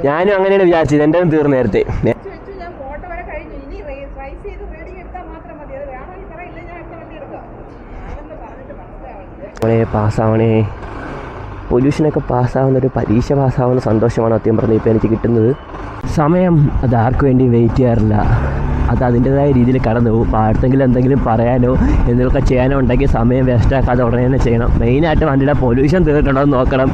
ഞാനും അങ്ങനെയാണ് വിചാരിച്ചത്. എൻ്റെ തീർന്നു നേരത്തെ. പാസ്സാവണേ, പൊല്യൂഷനൊക്കെ പാസ്സാവുന്നൊരു പരീക്ഷ പാസ്സാവുന്ന സന്തോഷമാണ് സത്യം പറഞ്ഞാൽ ഇപ്പോൾ എനിക്ക് കിട്ടുന്നത്. സമയം അത് ആർക്കു വേണ്ടി വെയിറ്റ് ചെയ്യാറില്ല, അത് അതിൻ്റെതായ രീതിയിൽ കടന്നു പോകും. അപ്പോൾ അടുത്തെങ്കിലും എന്തെങ്കിലും പറയാനോ എന്തെങ്കിലുമൊക്കെ ചെയ്യാനോ ഉണ്ടെങ്കിൽ സമയം വേസ്റ്റാക്കാതെ ഉടനെ തന്നെ ചെയ്യണം. മെയിനായിട്ട് വണ്ടിയുടെ പൊല്യൂഷൻ തീർന്നിട്ടുണ്ടോ എന്ന് നോക്കണം.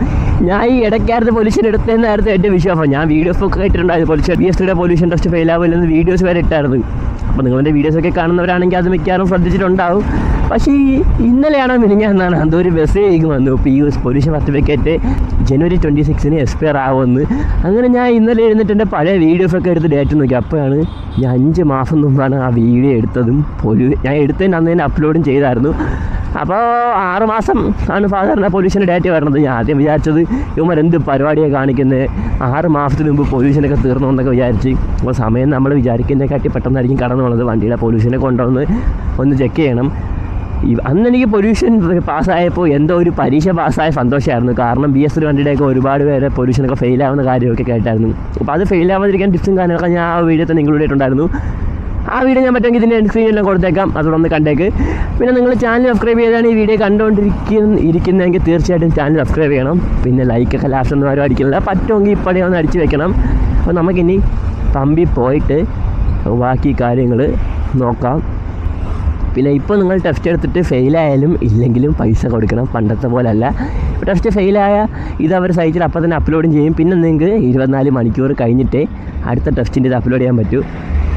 ഞാൻ ഈ ഇടയ്ക്കായിരുന്നു പൊല്യൂഷൻ എടുത്തതെന്നായിരുന്നു എൻ്റെ വിശ്വാസം. ഞാൻ വീഡിയോസൊക്കെ ഇട്ടിട്ടുണ്ടായിരുന്നു പൊല്യൂഷൻ BSTയുടെ പൊല്യൂഷൻ ടെസ്റ്റ് ഫെയിൽ ആവില്ലെന്ന് വീഡിയോസ് വരെ ഇട്ടായിരുന്നു. അപ്പോൾ നിങ്ങളുടെ വീഡിയോസൊക്കെ കാണുന്നവരാണെങ്കിൽ അത് മിക്കവാറും ശ്രദ്ധിച്ചിട്ടുണ്ടാവും. പക്ഷേ ഇന്നലെയാണോ മിനിഞ്ഞാന്നാണ് എന്തോ ഒരു മെസ്സേജ് വന്നു, PUS pollution certificate January 26 expire ആവുമെന്ന്. അങ്ങനെ ഞാൻ ഇന്നലെ എഴുന്നിട്ട് എൻ്റെ പഴയ വീഡിയോസൊക്കെ എടുത്ത് ഡേറ്റ് നോക്കി. അപ്പോഴാണ് ഞാൻ 5 മാസം മുമ്പാണ് ആ വീഡിയോ എടുത്തതും ഞാൻ എടുത്തതിന് അന്ന് തന്നെ അപ്ലോഡും ചെയ്തായിരുന്നു. അപ്പോൾ 6 മാസം ആണ് സാധാരണ പൊല്യൂഷൻ്റെ ഡേറ്റ് വരുന്നത്. ഞാൻ ആദ്യം വിചാരിച്ചത് ഇവന്മാർ എന്ത് പരിപാടിയാണ് കാണിക്കുന്നത്, 6 മാസത്തിന് മുമ്പ് പൊല്യൂഷനൊക്കെ തീർന്നു എന്നൊക്കെ വിചാരിച്ച്. അപ്പോൾ സമയം നമ്മൾ വിചാരിക്കുന്നതിനെക്കാട്ടി പെട്ടെന്നായിരിക്കും കടന്നു പോകുന്നത്. വണ്ടിയുടെ പൊല്യൂഷനെ കൊണ്ടുവന്ന് ഒന്ന് ചെക്ക് ചെയ്യണം. അന്ന് എനിക്ക് പൊല്യൂഷൻ പാസ്സായപ്പോൾ എന്തോ ഒരു പരീക്ഷ പാസ്സായ സന്തോഷമായിരുന്നു. കാരണം BST വണ്ടിയുടെയൊക്കെ ഒരുപാട് പേരെ പൊല്യൂഷനൊക്കെ ഫെയിലാവുന്ന കാര്യമൊക്കെ കേട്ടായിരുന്നു. അപ്പോൾ അത് ഫെയിലാവാതിരിക്കാൻ ടിപ്സും കാര്യങ്ങളൊക്കെ ഞാൻ ആ വീഡിയോ തന്നെ ഇൻക്ലൂഡ് ചെയ്തിട്ടുണ്ടായിരുന്നു. ആ വീഡിയോ ഞാൻ പറ്റുമെങ്കിൽ ഇതിൻ്റെ സ്ക്രീനിലെല്ലാം കൊടുത്തേക്കാം, അതോടൊന്ന് കണ്ടേക്ക്. പിന്നെ നിങ്ങൾ ചാനൽ സബ്സ്ക്രൈബ് ചെയ്താണ് ഈ വീഡിയോ കണ്ടുകൊണ്ടിരിക്കുന്നതെങ്കിൽ തീർച്ചയായിട്ടും ചാനൽ സബ്സ്ക്രൈബ് ചെയ്യണം. പിന്നെ ലൈക്കൊക്കെ ലാസ്റ്റ് ഒന്നും ആരും അടിക്കുന്നില്ല, പറ്റുമെങ്കിൽ ഇപ്പോഴേ ഒന്ന് അടിച്ച് വെക്കണം. അപ്പോൾ നമുക്കിനി പമ്പിൽ പോയിട്ട് ബാക്കി കാര്യങ്ങൾ നോക്കാം. പിന്നെ ഇപ്പോൾ നിങ്ങൾ ടെസ്റ്റ് എടുത്തിട്ട് ഫെയിലായാലും ഇല്ലെങ്കിലും പൈസ കൊടുക്കണം, പണ്ടത്തെ പോലെയല്ല. ഇപ്പോൾ ടെസ്റ്റ് ഫെയിലായ ഇത് അവർ സൈറ്റിൽ അപ്പോൾ തന്നെ അപ്ലോഡും ചെയ്യും. പിന്നെ നിങ്ങൾക്ക് 24 മണിക്കൂർ കഴിഞ്ഞിട്ടേ അടുത്ത ടെസ്റ്റിൻ്റെ ഇത് അപ്ലോഡ് ചെയ്യാൻ പറ്റൂ.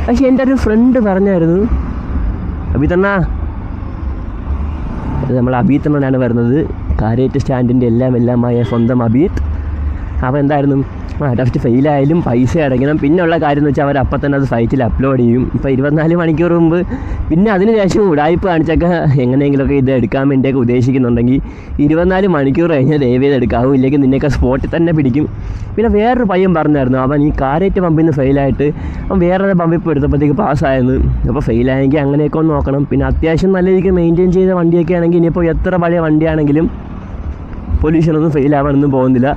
പക്ഷേ എൻ്റെ ഒരു ഫ്രണ്ട് പറഞ്ഞായിരുന്നു, അബീത്തണ്ണ, അത് നമ്മൾ അബീത്തണ്ണനാണ് വരുന്നത്, കാരേറ്റ് സ്റ്റാൻഡിൻ്റെ എല്ലാമായ സ്വന്തം അബീത്ത്. അപ്പോൾ എന്തായിരുന്നു, ടെസ്റ്റ് ഫെയിലായാലും പൈസ അടയ്ക്കണം. പിന്നെയുള്ള കാര്യം എന്ന് വെച്ചാൽ അവർ അപ്പം തന്നെ അത് സൈറ്റിൽ അപ്ലോഡ് ചെയ്യും. ഇപ്പോൾ 24 മണിക്കൂർ മുമ്പ്. പിന്നെ അതിന് ശേഷം ഉടായ്പ കാണിച്ചൊക്കെ എങ്ങനെയെങ്കിലുമൊക്കെ ഇത് എടുക്കാൻ വേണ്ടിയൊക്കെ ഉദ്ദേശിക്കുന്നുണ്ടെങ്കിൽ 24 മണിക്കൂർ കഴിഞ്ഞാൽ ദയവേത് എടുക്കാവൂ, ഇല്ലെങ്കിൽ നിന്നെയൊക്കെ സ്പോട്ടിൽ തന്നെ പിടിക്കും. പിന്നെ വേറൊരു പയ്യൻ പറഞ്ഞായിരുന്നു, അവൻ ഈ കാരേറ്റ് പമ്പിൽ നിന്ന് ഫെയിലായിട്ട് അവൻ വേറെ പമ്പിൽ ഇപ്പോൾ എടുത്തപ്പോഴത്തേക്ക് പാസ്സായെന്ന്. അപ്പോൾ ഫെയിലായെങ്കിൽ അങ്ങനെയൊക്കെ ഒന്ന് നോക്കണം. പിന്നെ അത്യാവശ്യം നല്ല രീതിക്ക് മെയിൻറ്റെയിൻ ചെയ്ത വണ്ടിയൊക്കെ ആണെങ്കിൽ ഇനിയിപ്പോൾ എത്ര പഴയ വണ്ടിയാണെങ്കിലും പൊല്യൂഷനൊന്നും ഫെയിലാവാനൊന്നും പോകുന്നില്ല.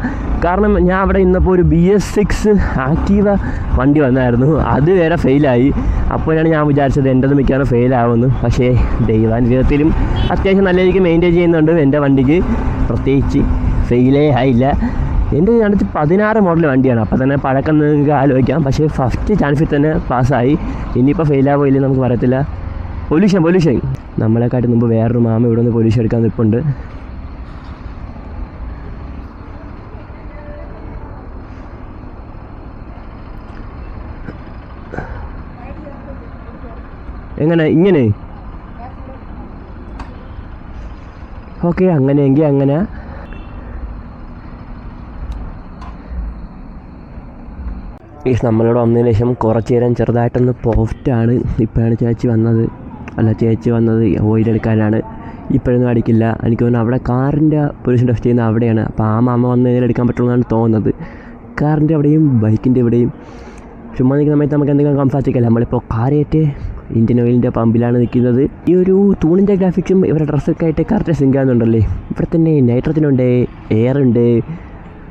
കാരണം ഞാൻ അവിടെ ഇന്നപ്പോൾ ഒരു BS6 ആക്റ്റീവ വണ്ടി വന്നായിരുന്നു, അത് വേറെ ഫെയിലായി. അപ്പോഴാണ് ഞാൻ വിചാരിച്ചത് എൻ്റെത് മിക്കവാറും ഫെയിലാവുമെന്ന്. പക്ഷേ ദൈവാനുഗ്രഹത്തിലും അത്യാവശ്യം നല്ല രീതിക്ക് മെയിൻറ്റെയിൻ ചെയ്യുന്നുണ്ട്. എൻ്റെ വണ്ടിക്ക് പ്രത്യേകിച്ച് ഫെയിലേ ആയില്ല. എൻ്റെ അടുത്ത് 16 മോഡൽ വണ്ടിയാണ്, അപ്പോൾ തന്നെ പഴക്കം നിങ്ങൾക്ക് ആലോചിക്കാം. പക്ഷേ ഫസ്റ്റ് ചാൻസിൽ തന്നെ പാസ്സായി. ഇനിയിപ്പോൾ ഫെയിലാവോ ഇല്ലേ നമുക്ക് പറയത്തില്ല. പൊല്യൂഷൻ നമ്മളെക്കാട്ടി മുമ്പ് വേറൊരു മാമ ഇവിടെ നിന്ന് പൊല്യൂഷൻ എടുക്കാൻ നിൽപ്പുണ്ട്. ഇങ്ങനെ ഓക്കെ, അങ്ങനെയെങ്കിൽ അങ്ങനെ. നമ്മളോട് വന്നതിന് ശേഷം കുറച്ച് നേരം ചെറുതായിട്ടൊന്ന് പോഫ്റ്റാണ്. ഇപ്പോഴാണ് ചേച്ചി വന്നത് ഓയിലെടുക്കാനാണ്. ഇപ്പോഴൊന്നും അടിക്കില്ല. എനിക്ക് തോന്നുന്നു അവിടെ കാറിൻ്റെ പൊല്യൂഷൻ ടെസ്റ്റ് ചെയ്യുന്നത് അവിടെയാണ്. അപ്പോൾ ആ മാമ വന്ന് ഇതിലെടുക്കാൻ പറ്റുമെന്നാണ് തോന്നുന്നത്. കാറിൻ്റെ അവിടെയും ബൈക്കിൻ്റെ ഇവിടെയും ചുമ്മാ നിൽക്കുന്ന സമയത്ത് നമുക്ക് എന്തെങ്കിലും കംഫർട്ടിക്കല്ല. നമ്മളിപ്പോൾ കാരേറ്റ് ഇന്ത്യൻ ഓയിലിൻ്റെ പമ്പിലാണ് നിൽക്കുന്നത്. ഈ ഒരു തൂണിൻ്റെ ഗ്രാഫിക്സും ഇവരുടെ ഡ്രസ്സൊക്കെ ആയിട്ട് കറക്റ്റ് സിങ്ക് ആകുന്നുണ്ടല്ലേ. ഇവിടെ തന്നെ നൈട്രജനുണ്ട്, എയറുണ്ട്,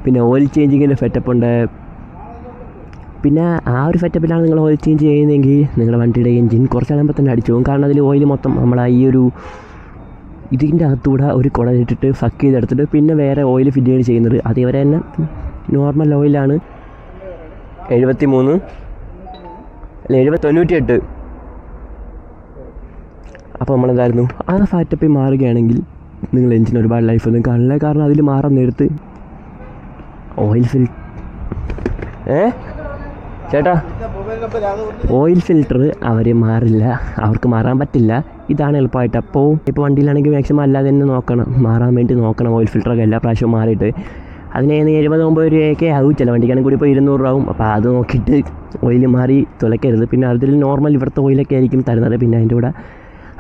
പിന്നെ ഓയിൽ ചേഞ്ചിങ്ങിൻ്റെ സെറ്റപ്പ് ഉണ്ട്. പിന്നെ ആ ഒരു സെറ്റപ്പിലാണ് നിങ്ങൾ ഓയിൽ ചേഞ്ച് ചെയ്യുന്നതെങ്കിൽ നിങ്ങളുടെ വണ്ടിയുടെ എൻജിൻ കുറച്ചാകുമ്പോൾ തന്നെ അടിച്ചു പോകും. കാരണം അതിൽ ഓയിൽ മൊത്തം നമ്മൾ ഈ ഒരു ഇതിൻ്റെ അകത്തൂടെ ഒരു കുടലിട്ടിട്ട് ഫക്ക് ചെയ്തെടുത്തിട്ട് പിന്നെ വേറെ ഓയിൽ ഫിറ്റ് ചെയ്യുന്നത്. അത് ഇവരെ തന്നെ നോർമൽ ഓയിലാണ്. 73 അല്ല 98. അപ്പോൾ നമ്മളെന്തായിരുന്നു ആ ഫാറ്റപ്പിൽ മാറുകയാണെങ്കിൽ നിങ്ങൾ എൻജിൻ ഒരുപാട് ലൈഫൊന്നും കാണില്ല. കാരണം അതിൽ മാറാൻ നേരത്ത് ഓയിൽ ഫിൽറ്റർ അവർ മാറില്ല, അവർക്ക് മാറാൻ പറ്റില്ല. ഇതാണ് എളുപ്പമായിട്ട്. അപ്പോൾ ഇപ്പോൾ വണ്ടിയിലാണെങ്കിൽ മാക്സിമം അല്ലാതെ തന്നെ മാറാൻ വേണ്ടി നോക്കണം. ഓയിൽ ഫിൽറ്ററൊക്കെ എല്ലാ പ്രാവശ്യവും മാറിയിട്ട് അതിന് 70-90 രൂപയൊക്കെ ആവും. ചില വണ്ടിക്കാണെങ്കിൽ കൂടി ഇപ്പോൾ 200 രൂപ ആവും. അപ്പോൾ അത് നോക്കിയിട്ട് ഓയിൽ മാറി തുലയ്ക്കരുത്. പിന്നെ അതിൽ നോർമൽ ഇവിടുത്തെ ഓയിലൊക്കെ ആയിരിക്കും തരുന്നത്. പിന്നെ അതിൻ്റെ കൂടെ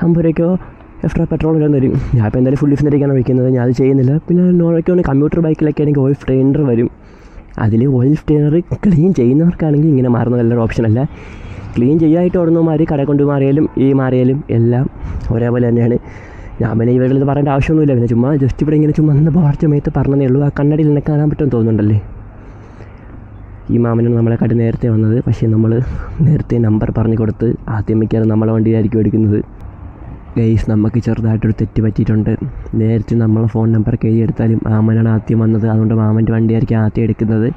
50 രൂപയ്ക്കോ എക്സ്ട്രാ പെട്രോൾ ഇടാൻ തരും. ഞാൻ ഇപ്പോൾ എന്തായാലും ഫുൾ ലിഫ്റ്റിനൊക്കെയാണ് ഒഴിക്കുന്നത്, ഞാൻ അത് ചെയ്യുന്നില്ല. പിന്നെ നോർമൽ കമ്പ്യൂട്ടർ ബൈക്കിലൊക്കെ ആണെങ്കിൽ ഓയിൽ സ്ട്രെയിനർ വരും. അതിൽ ഓയിൽ സ്ട്രെയിനർ ക്ലീൻ ചെയ്യുന്നവർക്കാണെങ്കിൽ ഇങ്ങനെ മാറുന്നത് നല്ലൊരു ഓപ്ഷനല്ല. ക്ലീൻ ചെയ്യാനായിട്ട് ഓടുന്നവന്മാർ കട കൊണ്ട് മാറിയാലും എല്ലാം ഒരേപോലെ തന്നെയാണ്. ഞാൻ പിന്നെ ഈ വീട്ടിൽ പറയേണ്ട ആവശ്യമൊന്നുമില്ല. പിന്നെ ചുമ്മാ ജസ്റ്റ് ഇവിടെ ഇങ്ങനെ ചുമ്മാ പോർച്ച മേത്ത് പറഞ്ഞതേ ഉള്ളൂ. ആ കണ്ണടിയിൽ നിന്നെ കാണാൻ പറ്റുമെന്ന് തോന്നുന്നുണ്ടല്ലേ. ഈ മാമനാണ് നമ്മളെക്കാട്ടി നേരത്തെ വന്നത്. പക്ഷേ നമ്മൾ നേരത്തെ നമ്പർ പറഞ്ഞു കൊടുത്ത് ആദ്യം മിക്കവാറും നമ്മളെ വണ്ടിയായിരിക്കും എടുക്കുന്നത്. ഗൈസ്, നമുക്ക് ചെറുതായിട്ടൊരു തെറ്റ് പറ്റിയിട്ടുണ്ട്. നേരത്തെ നമ്മളെ ഫോൺ നമ്പറൊക്കെ എഴുതിയെടുത്താലും മാമനാണ് ആദ്യം വന്നത്. അതുകൊണ്ട് മാമൻ്റെ വണ്ടിയായിരിക്കും ആദ്യം എടുക്കുന്നത്.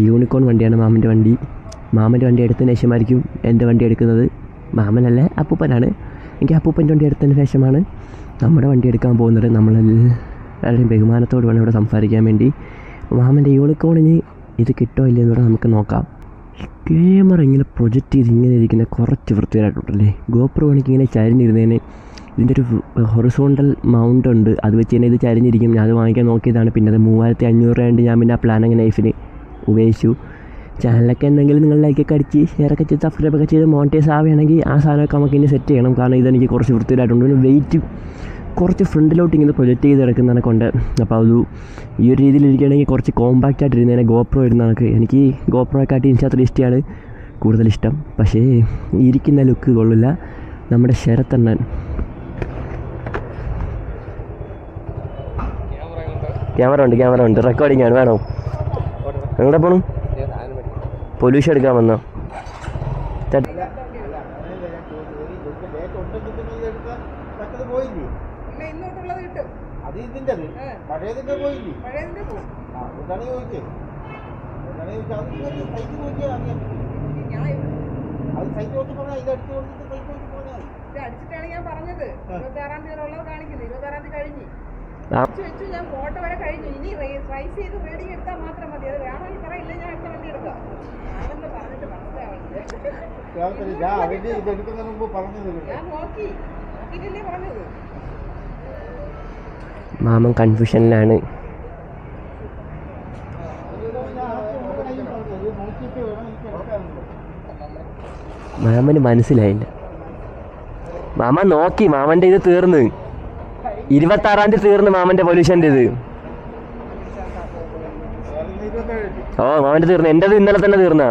യൂണിക്കോൺ വണ്ടിയാണ് മാമൻ്റെ വണ്ടി. മാമൻ്റെ വണ്ടി എടുത്തതിന് ശേഷമായിരിക്കും എൻ്റെ വണ്ടി എടുക്കുന്നത്. മാമനല്ലേ, അപ്പൂപ്പനാണ്. എനിക്ക് അപ്പൂപ്പൻ്റെ വണ്ടി എടുത്തതിന് ശേഷമാണ് നമ്മുടെ വണ്ടി എടുക്കാൻ പോകുന്നത്. നമ്മളെല്ലാവരുടെയും ബഹുമാനത്തോട് വേണം ഇവിടെ സംസാരിക്കാൻ വേണ്ടി. മാമൻ്റെ യൂണിക്കോണിന് ഇത് കിട്ടോ ഇല്ലയെന്നൂടെ നമുക്ക് നോക്കാം. ക്യാമറ ഇങ്ങനെ പ്രൊജക്റ്റ് ചെയ്ത് ഇങ്ങനെ ഇരിക്കുന്ന കുറച്ച് വൃത്തികേടായിട്ടുണ്ടല്ലേ. ഗോപ്രോ ആണെങ്കിൽ ഇങ്ങനെ ചരിഞ്ഞിരുന്നതിന് ഇതിൻ്റെ ഒരു ഹൊറിസോണ്ടൽ മൗണ്ട് ഉണ്ട്. അത് വെച്ച് തന്നെ ഇത് ചരിഞ്ഞിരിക്കും. ഞാൻ അത് വാങ്ങിക്കാൻ നോക്കിയതാണ്. പിന്നെ അത് 3500 രൂപ ഞാൻ പിന്നെ ആ പ്ലാൻ അങ്ങനെ ലൈഫിന് ഉപയോഗിച്ചു. ചാനലൊക്കെ എന്തെങ്കിലും നിങ്ങൾ ലൈക്കൊക്കെ അടിച്ച് ഷെയറൊക്കെ ചെയ്ത് സബ്സ്ക്രൈബൊക്കെ ചെയ്ത് മോണിറ്റൈസ് ആവുകയാണെങ്കിൽ ആ സാധനമൊക്കെ നമുക്ക് ഇനി സെറ്റ് ചെയ്യണം. കാരണം ഇതെനിക്ക് കുറച്ച് വൃത്തിയിലായിട്ടുണ്ട്. പിന്നെ വെയിറ്റ് കുറച്ച് ഫ്രണ്ടിലോട്ട് ഇങ്ങനെ പ്രൊജക്റ്റ് ചെയ്ത് കിടക്കുന്നതിനെ കൊണ്ട്. അപ്പോൾ അത് ഈ ഒരു രീതിയിലിരിക്കുകയാണെങ്കിൽ കുറച്ച് കോമ്പാക്റ്റ് ആയിട്ടിരുന്നതിനെ ഗോപ്രോ ഇരുന്ന കണക്ക്. എനിക്ക് ഗോപ്രോയെക്കാട്ടി എനിക്ക് അത്ര ഇഷ്ടമാണ് കൂടുതലിഷ്ടം. പക്ഷേ ഇരിക്കുന്ന ലുക്ക് കൊള്ളില്ല. നമ്മുടെ ശരത്തണ്ണൻ ക്യാമറ ഉണ്ട് റെക്കോർഡിംഗ് ആണ്. വേണോ? എവിടെ പോകണം? പൊല്യൂഷൻ എടുക്കാൻ വന്നോ? ഞാൻ പറഞ്ഞത് 26-ാം തീയതി കാണിക്കുന്നത്. 26-ാം തീയതി കഴിഞ്ഞു വെച്ചു. ഞാൻ ഫോട്ടോ വരെ കഴിഞ്ഞു. ഇനി റൈസ് ചെയ്ത് റീഡിങ് എടുത്താൽ മാത്രം മതി. അത് വേണമെങ്കിൽ പറയില്ല, ഞാൻ അടുത്ത വണ്ടി എടുക്കാം. ഞാനെന്ന് പറഞ്ഞിട്ട് മനസ്സിലാവുന്നത് ഞാൻ നോക്കിയിട്ടല്ലേ പറഞ്ഞത്. മാമൻ കൺഫ്യൂഷനിലാണ്. മാമന് മനസ്സിലായില്ല. മാമ നോക്കി, മാമൻ്റെ ഇത് തീർന്ന് 26-ാം തീയതി തീർന്ന് മാമൻ്റെ പൊല്യൂഷൻ്റെ ഇത്. മാമൻ്റെ തീർന്ന്. എൻ്റെത് ഇന്നലെ തന്നെ തീർന്ന.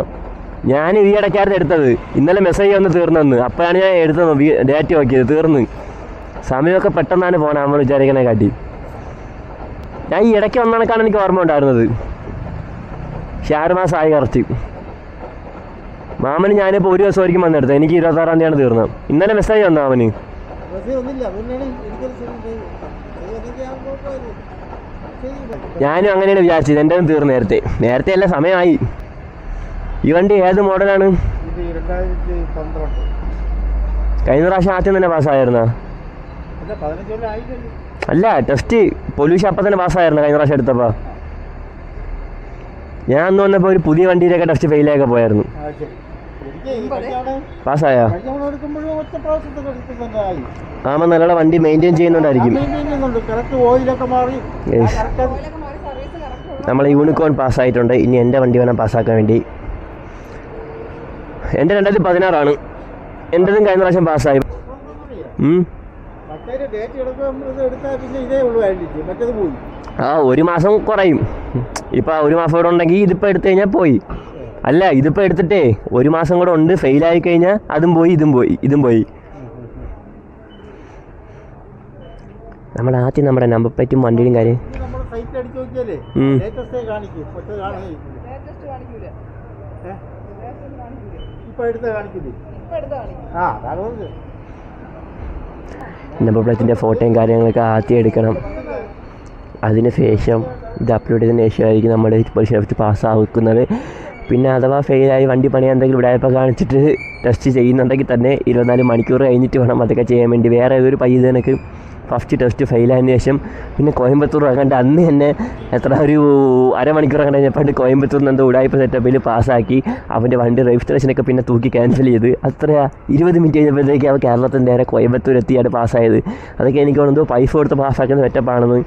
ഞാൻ ഈ ഇടയ്ക്കായിരുന്നു എടുത്തത്. ഇന്നലെ മെസ്സേജ് വന്ന് തീർന്നെന്ന്. അപ്പോഴാണ് ഞാൻ എടുത്തത്. ഡേറ്റ് നോക്കിയത് തീർന്ന്. സമയമൊക്കെ പെട്ടെന്നാണ് പോകണം നമ്മൾ വിചാരിക്കണേ കാട്ടി. ഞാൻ ഈ ഇടയ്ക്ക് വന്നണക്കാണ് എനിക്ക് ഓർമ്മ ഉണ്ടായിരുന്നത്. പക്ഷെ 6 മാസമായി കറക്റ്റ്. മാമന് ഞാനിപ്പോൾ ഒരു ദിവസമായിരിക്കും വന്നെടുത്തത്. എനിക്ക് 26-ാം തീയതിയാണ് തീർന്നത്. ഇന്നലെ മെസ്സേജ് വന്നു മാമന്. ഞാനും അങ്ങനെയാണ് വിചാരിച്ചത്. എൻ്റെ തീർന്നു നേരത്തെ അല്ല, സമയമായി. ഈ വണ്ടി ഏത് മോഡലാണ്? കഴിഞ്ഞ പ്രാവശ്യം ആദ്യം തന്നെ പാസ്സായിരുന്ന? അല്ല, ടെസ്റ്റ് പൊല്യൂഷൻ അപ്പം തന്നെ പാസ്സായിരുന്നു കഴിഞ്ഞ പ്രാവശ്യം എടുത്തപ്പോൾ. ഞാൻ അന്ന് വന്നപ്പോൾ ഒരു പുതിയ വണ്ടിയിലൊക്കെ ടെസ്റ്റ് ഫെയിലൊക്കെ പോയായിരുന്നു. പാസ്സായോ? ആമ നല്ല വണ്ടി മെയിൻറ്റെയിൻ ചെയ്യുന്നുണ്ടായിരിക്കും. നമ്മൾ യൂണിക്കോൺ പാസ്സായിട്ടുണ്ട്. ഇനി എൻ്റെ വണ്ടി വേണം പാസ്സാക്കാൻ വേണ്ടി. എൻ്റെ 2016 എൻ്റെതും കഴിഞ്ഞ പ്രാവശ്യം പാസ്സായി. ഒരു മാസം കുറയും. ഇപ്പം 1 മാസം കൂടെ ഉണ്ടെങ്കിൽ ഇതിപ്പോൾ എടുത്തു കഴിഞ്ഞാൽ പോയി. അല്ല, ഇതിപ്പോൾ എടുത്തിട്ടേ 1 മാസം കൂടെ ഉണ്ട്. ഫെയിലായി കഴിഞ്ഞാൽ അതും പോയി, ഇതും പോയി. നമ്മുടെ ആദ്യം നമ്മുടെ നമ്പർ പ്ലേറ്റും വണ്ടിയും കാര്യം നമ്പർ പ്ലേറ്റിൻ്റെ ഫോട്ടോയും കാര്യങ്ങളൊക്കെ ആദ്യം എടുക്കണം. അതിന് ശേഷം ഇത് അപ്ലോഡ് ചെയ്തതിന് ശേഷമായിരിക്കും നമ്മൾ പരീക്ഷ പാസ്സാക്കുന്നത്. പിന്നെ അഥവാ ഫെയിലായി വണ്ടി പണിയാൻ എന്തെങ്കിലും ഇവിടെ കാണിച്ചിട്ട് ടെസ്റ്റ് ചെയ്യുന്നുണ്ടെങ്കിൽ തന്നെ 24 മണിക്കൂർ കഴിഞ്ഞിട്ട് വേണം അതൊക്കെ ചെയ്യാൻ വേണ്ടി. വേറെ ഏതൊരു പയ്യനക്ക് ഫസ്റ്റ് ടെസ്റ്റ് ഫെയിലായതിനു ശേഷം പിന്നെ കോയമ്പത്തൂർ കണ്ട് അന്ന് തന്നെ ഒരു അരമണിക്കൂർ കഴിഞ്ഞപ്പോൾ കോയമ്പത്തൂരിൽ നിന്ന് എന്തോ ഉടായ്പ സെറ്റപ്പിൽ പാസ്സാക്കി. അവൻ്റെ വണ്ടി രജിസ്ട്രേഷനൊക്കെ പിന്നെ തൂക്കി ക്യാൻസൽ ചെയ്ത്. അത്ര 20 മിനിറ്റ് കഴിഞ്ഞപ്പോഴത്തേക്ക് അവൻ കേരളത്തിൻ്റെ നേരെ കോയമ്പത്തൂർ എത്തിയാണ് പാസ്സായത്. അതൊക്കെ എനിക്ക് തോന്നുന്നു പൈസ കൊടുത്ത് പാസ്സാക്കുന്ന സെറ്റപ്പാണെന്ന്.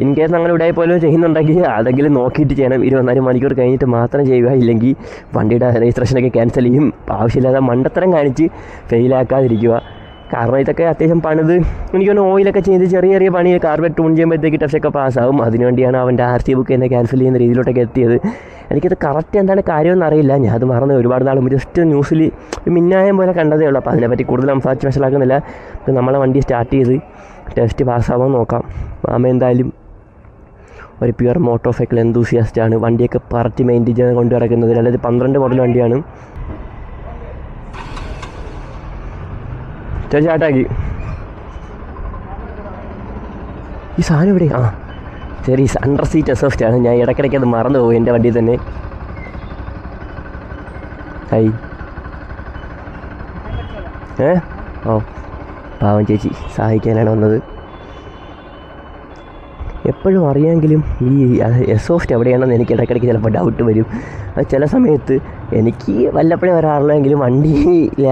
ഇൻ കേസ് അങ്ങനെ ഉടായ്പോലും ചെയ്യുന്നുണ്ടെങ്കിൽ അതെങ്കിലും നോക്കിയിട്ട് ചെയ്യണം. 24 മണിക്കൂർ കഴിഞ്ഞിട്ട് മാത്രം ചെയ്യുക. ഇല്ലെങ്കിൽ വണ്ടിയുടെ രജിസ്ട്രേഷനൊക്കെ ക്യാൻസൽ ചെയ്യും. ആവശ്യമില്ലാതെ മണ്ടത്തരം കാണിച്ച് ഫെയിലാക്കാതിരിക്കുക. കാരണം ഇതൊക്കെ അത്യാവശ്യം പണിത് എനിക്കൊന്ന് ഓയിലൊക്കെ ചെയ്ത് ചെറിയ ചെറിയ പണി കാർബറ്റ് ട്യൂൺ ചെയ്യുമ്പോഴത്തേക്ക് ടെസ്റ്റൊക്കെ പാസ്സാകും. അതിനുവേണ്ടിയാണ് അവൻ്റെ RC ബുക്ക് തന്നെ ക്യാൻസൽ ചെയ്യുന്ന രീതിയിലോട്ടൊക്കെ എത്തിയത്. എനിക്കത് കറക്റ്റ് എന്താണ് കാര്യമെന്ന് അറിയില്ല. ഞാൻ അത് മറന്നു. ഒരുപാട് നാളും ജസ്റ്റ് ന്യൂസിൽ മിന്നായം പോലെ കണ്ടതേ ഉള്ളൂ. അപ്പോൾ അതിനെപ്പറ്റി കൂടുതൽ സംസാരിച്ച് മനസ്സിലാക്കുന്നില്ല. നമ്മളെ വണ്ടി സ്റ്റാർട്ട് ചെയ്ത് ടെസ്റ്റ് പാസ്സാവാൻ നോക്കാം. മാമ എന്തായാലും ഒരു പ്യുവർ മോട്ടോർ സൈക്കിൾ എന്തൂസിയാസ്റ്റാണ്. വണ്ടിയൊക്കെ പറത്തി മെയിൻറ്റെയിൻ ചെയ്ത് കൊണ്ട് നടക്കുന്നത്. 2012 മോഡൽ വണ്ടിയാണ്. ചേട്ടാക്കി ഈ സാധനം ഇവിടെ ശരി, അണ്ടർ സീറ്റ് എക്സോസ്റ്റാണ്. ഞാൻ ഇടയ്ക്കിടയ്ക്ക് അത് മറന്നു പോകും എൻ്റെ വണ്ടിയിൽ തന്നെ. പാവം ചേച്ചി സഹായിക്കാനാണ് വന്നത്. എപ്പോഴും അറിയാമെങ്കിലും ഈ എക്സോസ്റ്റ് എവിടെയാണെന്ന് എനിക്ക് ഇടയ്ക്കിടയ്ക്ക് ചിലപ്പോൾ ഡൗട്ട് വരും. അത് ചില സമയത്ത് എനിക്ക് വല്ലപ്പോഴും വരാറുള്ളെങ്കിലും വണ്ടിയിൽ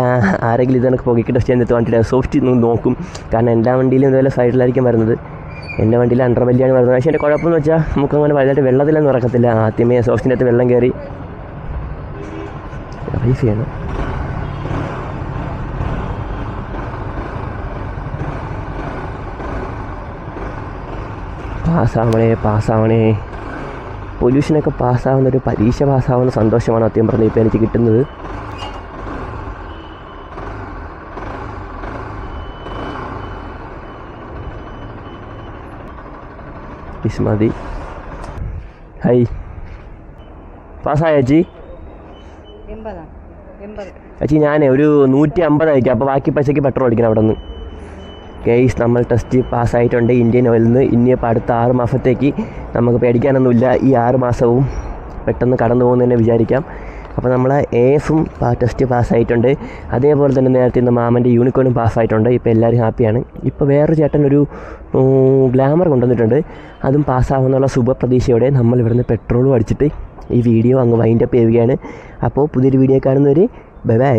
ആരെങ്കിലും ഇതൊക്കെ പുകയ്ക്ക് ടെസ്റ്റ് ചെയ്യുന്നിട്ട് വണ്ടിയുടെ എക്സോസ്റ്റ് നോക്കും. കാരണം എല്ലാ വണ്ടിയിലും ഇതുപോലെ സൈഡിലായിരിക്കും വരുന്നത്. എൻ്റെ വണ്ടിയിൽ അണ്ടർ വലിയാണ് വരുന്നത്. പക്ഷേ എൻ്റെ കുഴപ്പമെന്ന് വെച്ചാൽ നമുക്കങ്ങനെ വലുതായിട്ട് വെള്ളത്തിലൊന്നും ഇറക്കത്തില്ല. ആദ്യമേ എക്സോസ്റ്റിൻ്റെ അകത്ത് വെള്ളം കയറി റൈസ് ചെയ്യണം. പാസ്സാവണേ പൊല്യൂഷനൊക്കെ പാസ്സാവുന്നൊരു പരീക്ഷ പാസ്സാവുന്ന സന്തോഷമാണ് സത്യം പറഞ്ഞാൽ ഇപ്പോൾ എനിക്ക് കിട്ടുന്നത്. മതി. പാസ്സായ ചേച്ചി? ചേച്ചി ഞാനേ ഒരു 150 അയക്കാം. അപ്പോൾ ബാക്കി പൈസയ്ക്ക് പെട്രോൾ അടിക്കണം അവിടെ നിന്ന്. കേസ് നമ്മൾ ടെസ്റ്റ് പാസ്സായിട്ടുണ്ട് ഇന്ത്യൻ ഓയിലിൽ നിന്ന്. ഇനിയിപ്പോൾ അടുത്ത 6 മാസത്തേക്ക് നമുക്ക് പേടിക്കാനൊന്നുമില്ല. ഈ 6 മാസവും പെട്ടെന്ന് കടന്നു പോകുന്നതന്നെ വിചാരിക്കാം. അപ്പോൾ നമ്മൾ AFും ടെസ്റ്റ് പാസ്സായിട്ടുണ്ട്. അതേപോലെ തന്നെ നേരത്തെ ഇന്ന് മാമൻ്റെ യൂണിക്കോണും പാസ്സായിട്ടുണ്ട്. ഇപ്പോൾ എല്ലാവരും ഹാപ്പിയാണ്. ഇപ്പോൾ വേറൊരു ചേട്ടൻ ഒരു ഗ്ലാമർ കൊണ്ടുവന്നിട്ടുണ്ട്. അതും പാസ്സാവുന്നുള്ള ശുഭപ്രതീക്ഷയോടെ നമ്മൾ ഇവിടുന്ന് പെട്രോളും അടിച്ചിട്ട് ഈ വീഡിയോ അങ്ങ് വൈൻഡപ്പ് ചെയ്യുകയാണ്. അപ്പോൾ പുതിയൊരു വീഡിയോ കാണുന്നവർ ബൈ ബൈ.